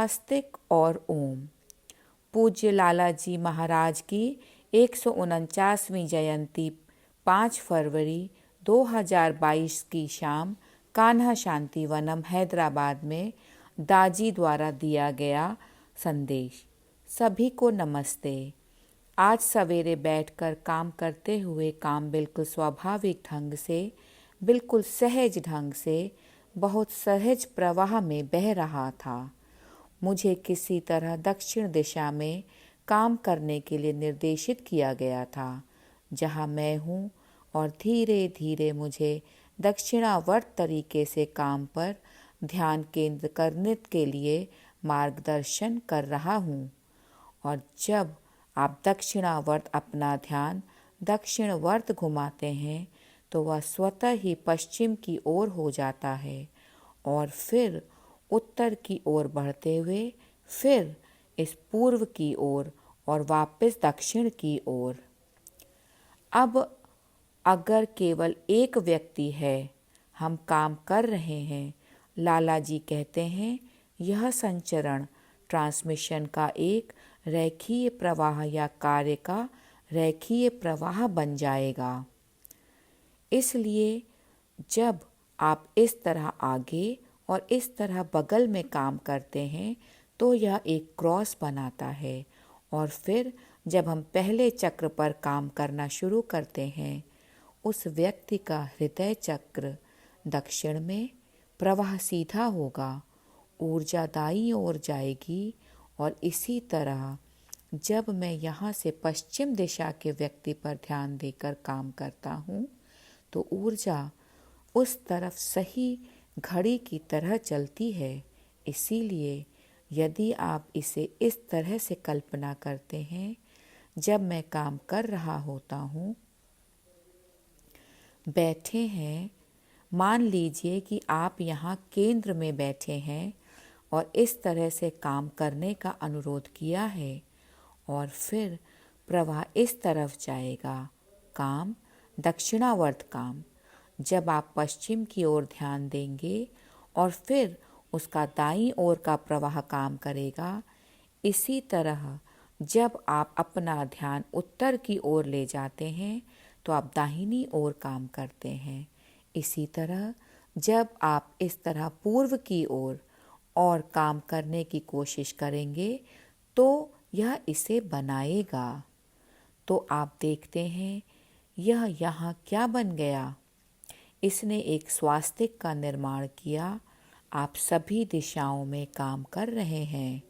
आस्तिक और ओम। पूज्य लालाजी महाराज की 149वीं जयंती 5 फरवरी 2022 की शाम कान्हा शांतिवनम हैदराबाद में दाजी द्वारा दिया गया संदेश। सभी को नमस्ते। आज सवेरे बैठकर काम करते हुए काम बिल्कुल स्वाभाविक ढंग से, बिल्कुल सहज ढंग से, बहुत सहज प्रवाह में बह रहा था। मुझे किसी तरह दक्षिण दिशा में काम करने के लिए निर्देशित किया गया था, जहाँ मैं हूँ, और धीरे धीरे मुझे दक्षिणावर्त तरीके से काम पर ध्यान केंद्र करने के लिए मार्गदर्शन कर रहा हूँ। और जब आप दक्षिणावर्त अपना ध्यान दक्षिणवर्त घुमाते हैं तो वह स्वतः ही पश्चिम की ओर हो जाता है और फिर उत्तर की ओर बढ़ते हुए फिर इस पूर्व की ओर और वापस दक्षिण की ओर। अब अगर केवल एक व्यक्ति है, हम काम कर रहे हैं, लाला जी कहते हैं, यह संचरण ट्रांसमिशन का एक रेखीय प्रवाह या कार्य का रेखीय प्रवाह बन जाएगा। इसलिए जब आप इस तरह आगे और इस तरह बगल में काम करते हैं तो यह एक क्रॉस बनाता है, और फिर जब हम पहले चक्र पर काम करना शुरू करते हैं, उस व्यक्ति का हृदय चक्र दक्षिण में, प्रवाह सीधा होगा, ऊर्जा दाईं ओर जाएगी। और इसी तरह जब मैं यहाँ से पश्चिम दिशा के व्यक्ति पर ध्यान देकर काम करता हूँ तो ऊर्जा उस तरफ सही घड़ी की तरह चलती है। इसीलिए यदि आप इसे इस तरह से कल्पना करते हैं, जब मैं काम कर रहा होता हूँ, बैठे हैं, मान लीजिए कि आप यहाँ केंद्र में बैठे हैं और इस तरह से काम करने का अनुरोध किया है, और फिर प्रवाह इस तरफ जाएगा, काम दक्षिणावर्त काम। जब आप पश्चिम की ओर ध्यान देंगे और फिर उसका दाईं ओर का प्रवाह काम करेगा। इसी तरह जब आप अपना ध्यान उत्तर की ओर ले जाते हैं तो आप दाहिनी ओर काम करते हैं। इसी तरह जब आप इस तरह पूर्व की ओर और काम करने की कोशिश करेंगे तो यह इसे बनाएगा। तो आप देखते हैं यह यहाँ क्या बन गया। इसने एक स्वास्तिक का निर्माण किया। आप सभी दिशाओं में काम कर रहे हैं।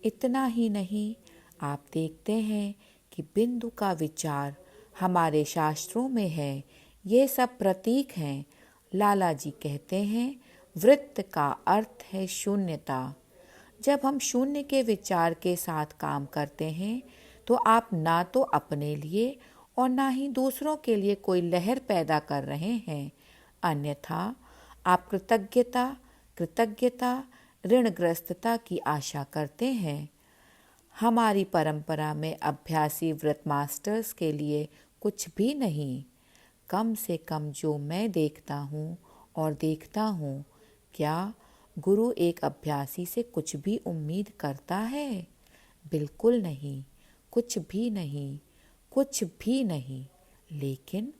इतना ही नहीं, आप देखते हैं कि बिंदु का विचार हमारे शास्त्रों में है। ये सब प्रतीक हैं। लाला जी कहते हैं, वृत्त का अर्थ है शून्यता। जब हम शून्य के विचार के साथ काम करते हैं तो आप ना तो अपने लिए और ना ही दूसरों के लिए कोई लहर पैदा कर रहे हैं। अन्यथा आप कृतज्ञता, ऋणग्रस्तता की आशा करते हैं। हमारी परंपरा में अभ्यासी व्रत मास्टर्स के लिए कुछ भी नहीं। कम से कम जो मैं देखता हूँ और देखता हूँ, क्या गुरु एक अभ्यासी से कुछ भी उम्मीद करता है? बिल्कुल नहीं, कुछ भी नहीं, कुछ भी नहीं। लेकिन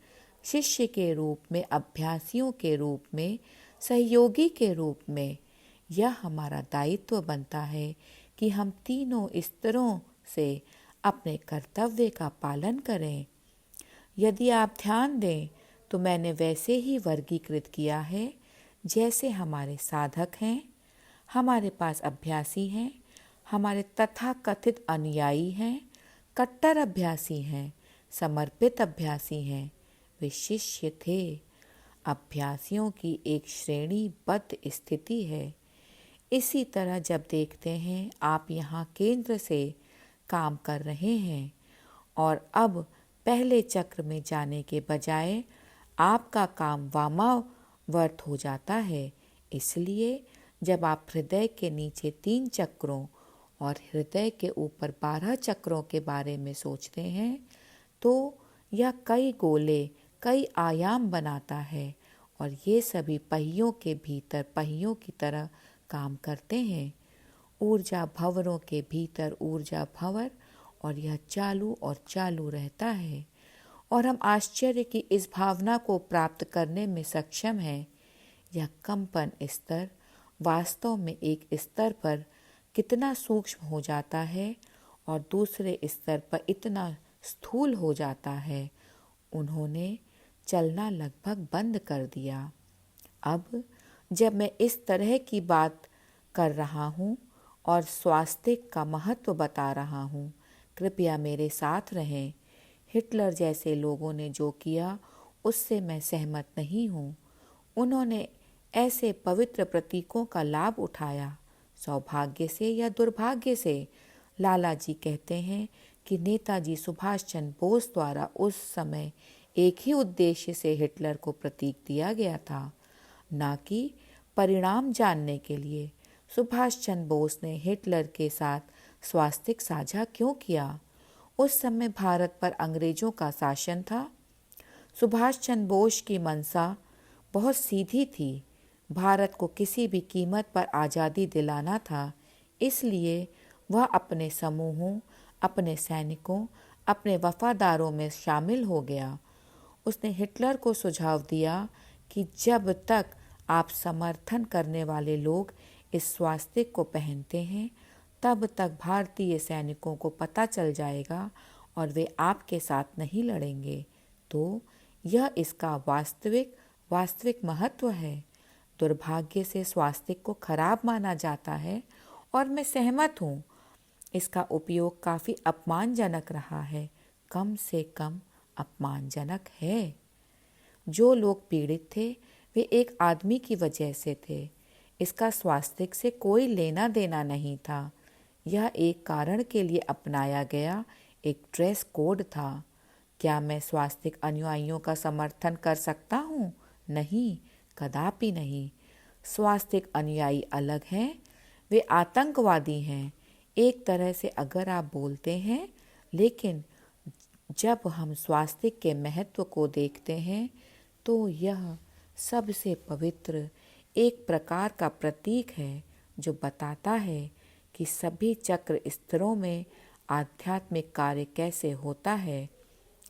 शिष्य के रूप में, अभ्यासियों के रूप में, सहयोगी के रूप में यह हमारा दायित्व बनता है कि हम तीनों स्तरों से अपने कर्तव्य का पालन करें। यदि आप ध्यान दें तो मैंने वैसे ही वर्गीकृत किया है जैसे हमारे साधक हैं, हमारे पास अभ्यासी हैं, हमारे तथाकथित अनुयायी हैं, कट्टर अभ्यासी हैं, समर्पित अभ्यासी हैं। वे शिष्य थे। अभ्यासियों की एक श्रेणीबद्ध स्थिति है। इसी तरह जब देखते हैं आप यहाँ केंद्र से काम कर रहे हैं और अब पहले चक्र में जाने के बजाय आपका काम वामावर्त हो जाता है। इसलिए जब आप हृदय के नीचे 3 चक्रों और हृदय के ऊपर 12 चक्रों के बारे में सोचते हैं तो यह कई गोले, कई आयाम बनाता है, और ये सभी पहियों के भीतर पहियों की तरह काम करते हैं। ऊर्जा भंवरों के भीतर ऊर्जा भंवर, और यह चालू और चालू रहता है, और हम आश्चर्य की इस भावना को प्राप्त करने में सक्षम हैं। यह कंपन स्तर वास्तव में एक स्तर पर कितना सूक्ष्म हो जाता है और दूसरे स्तर पर इतना स्थूल हो जाता है। उन्होंने चलना लगभग बंद कर दिया। अब जब मैं इस तरह की बात कर रहा हूँ और स्वास्थ्य का महत्व बता रहा हूँ, कृपया मेरे साथ रहें। हिटलर जैसे लोगों ने जो किया उससे मैं सहमत नहीं हूँ। उन्होंने ऐसे पवित्र प्रतीकों का लाभ उठाया। सौभाग्य से या दुर्भाग्य से, लाला जी कहते हैं कि नेताजी सुभाष चंद्र बोस द्वारा उस समय एक ही उद्देश्य से हिटलर को प्रतीक दिया गया था, ना कि परिणाम जानने के लिए। सुभाष चंद्र बोस ने हिटलर के साथ स्वास्तिक साझा क्यों किया? उस समय भारत पर अंग्रेजों का शासन था। सुभाष चंद्र बोस की मंशा बहुत सीधी थी। भारत को किसी भी कीमत पर आज़ादी दिलाना था। इसलिए वह अपने समूहों, अपने सैनिकों, अपने वफादारों में शामिल हो गया। उसने हिटलर को सुझाव दिया कि जब तक आप समर्थन करने वाले लोग इस स्वास्तिक को पहनते हैं, तब तक भारतीय सैनिकों को पता चल जाएगा और वे आपके साथ नहीं लड़ेंगे। तो यह इसका वास्तविक महत्व है। दुर्भाग्य से स्वास्तिक को खराब माना जाता है और मैं सहमत हूँ। इसका उपयोग काफ़ी अपमानजनक रहा है, कम से कम अपमानजनक है। जो लोग पीड़ित थे वे एक आदमी की वजह से थे। इसका स्वास्तिक से कोई लेना देना नहीं था। यह एक कारण के लिए अपनाया गया एक ड्रेस कोड था। क्या मैं स्वास्तिक अनुयायियों का समर्थन कर सकता हूँ? नहीं, कदापि नहीं। स्वास्तिक अनुयायी अलग हैं, वे आतंकवादी हैं एक तरह से अगर आप बोलते हैं। लेकिन जब हम स्वास्तिक के महत्व को देखते हैं तो यह सबसे पवित्र एक प्रकार का प्रतीक है जो बताता है कि सभी चक्र स्तरों में आध्यात्मिक कार्य कैसे होता है।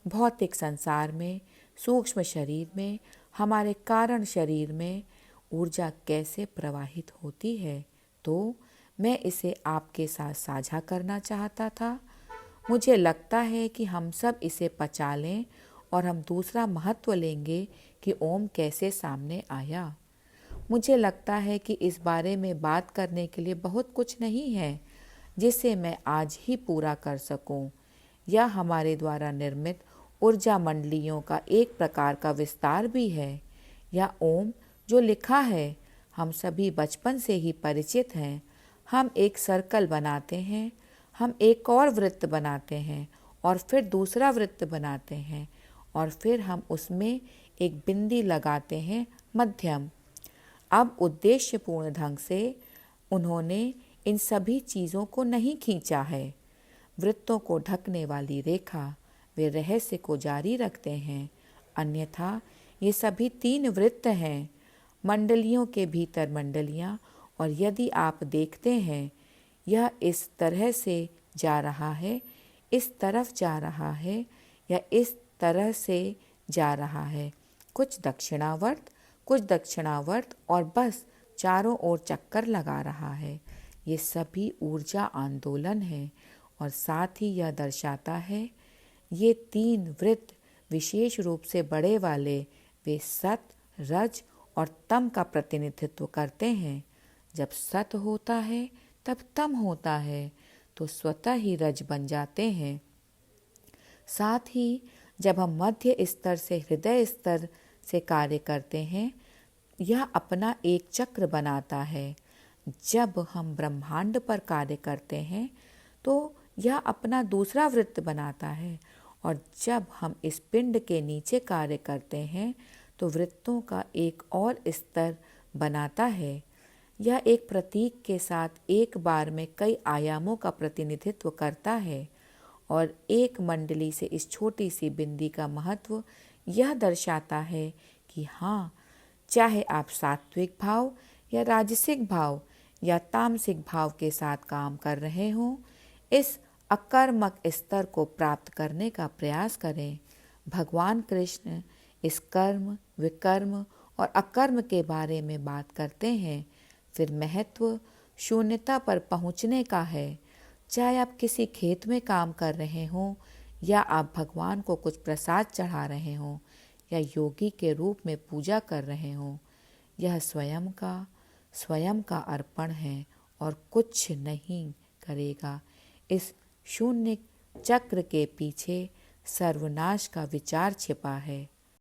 भौतिक संसार में, सूक्ष्म शरीर में, हमारे कारण शरीर में ऊर्जा कैसे प्रवाहित होती है। तो मैं इसे आपके साथ साझा करना चाहता था। मुझे लगता है कि हम सब इसे पचा लें और हम दूसरा महत्व लेंगे कि ओम कैसे सामने आया। मुझे लगता है कि इस बारे में बात करने के लिए बहुत कुछ नहीं है जिसे मैं आज ही पूरा कर सकूं। यह हमारे द्वारा निर्मित ऊर्जा मंडलियों का एक प्रकार का विस्तार भी है। यह ओम जो लिखा है हम सभी बचपन से ही परिचित हैं। हम एक सर्कल बनाते हैं, हम एक और वृत्त बनाते हैं और फिर दूसरा वृत्त बनाते हैं और फिर हम उसमें एक बिंदी लगाते हैं, मध्यम। अब उद्देश्यपूर्ण ढंग से उन्होंने इन सभी चीज़ों को नहीं खींचा है। वृत्तों को ढकने वाली रेखा, वे रहस्य को जारी रखते हैं। अन्यथा ये सभी 3 वृत्त हैं, मंडलियों के भीतर मंडलियाँ। और यदि आप देखते हैं यह इस तरह से जा रहा है, इस तरफ जा रहा है या इस तरह से जा रहा है, कुछ दक्षिणावर्त और बस चारों ओर चक्कर लगा रहा है। ये सभी ऊर्जा आंदोलन है और साथ ही यह दर्शाता है ये 3 वृत्त विशेष रूप से बड़े वाले वे सत, रज और तम का प्रतिनिधित्व करते हैं। जब सत होता है तब तम होता है तो स्वतः ही रज बन जाते हैं। साथ ही जब हम मध्य स्तर से हृदय स्तर से कार्य करते हैं, यह अपना एक चक्र बनाता है। जब हम ब्रह्मांड पर कार्य करते हैं तो यह अपना दूसरा वृत्त बनाता है और जब हम इस पिंड के नीचे कार्य करते हैं तो वृत्तों का एक और स्तर बनाता है। यह एक प्रतीक के साथ एक बार में कई आयामों का प्रतिनिधित्व करता है और एक मंडली से इस छोटी सी बिंदी का महत्व यह दर्शाता है कि हाँ, चाहे आप सात्विक भाव या राजसिक भाव या तामसिक भाव के साथ काम कर रहे हों, इस अकर्मक स्तर को प्राप्त करने का प्रयास करें। भगवान कृष्ण इस कर्म, विकर्म और अकर्म के बारे में बात करते हैं। फिर महत्व शून्यता पर पहुंचने का है। चाहे आप किसी खेत में काम कर रहे हों या आप भगवान को कुछ प्रसाद चढ़ा रहे हों या योगी के रूप में पूजा कर रहे हों, यह स्वयं का अर्पण है और कुछ नहीं करेगा। इस शून्य चक्र के पीछे सर्वनाश का विचार छिपा है।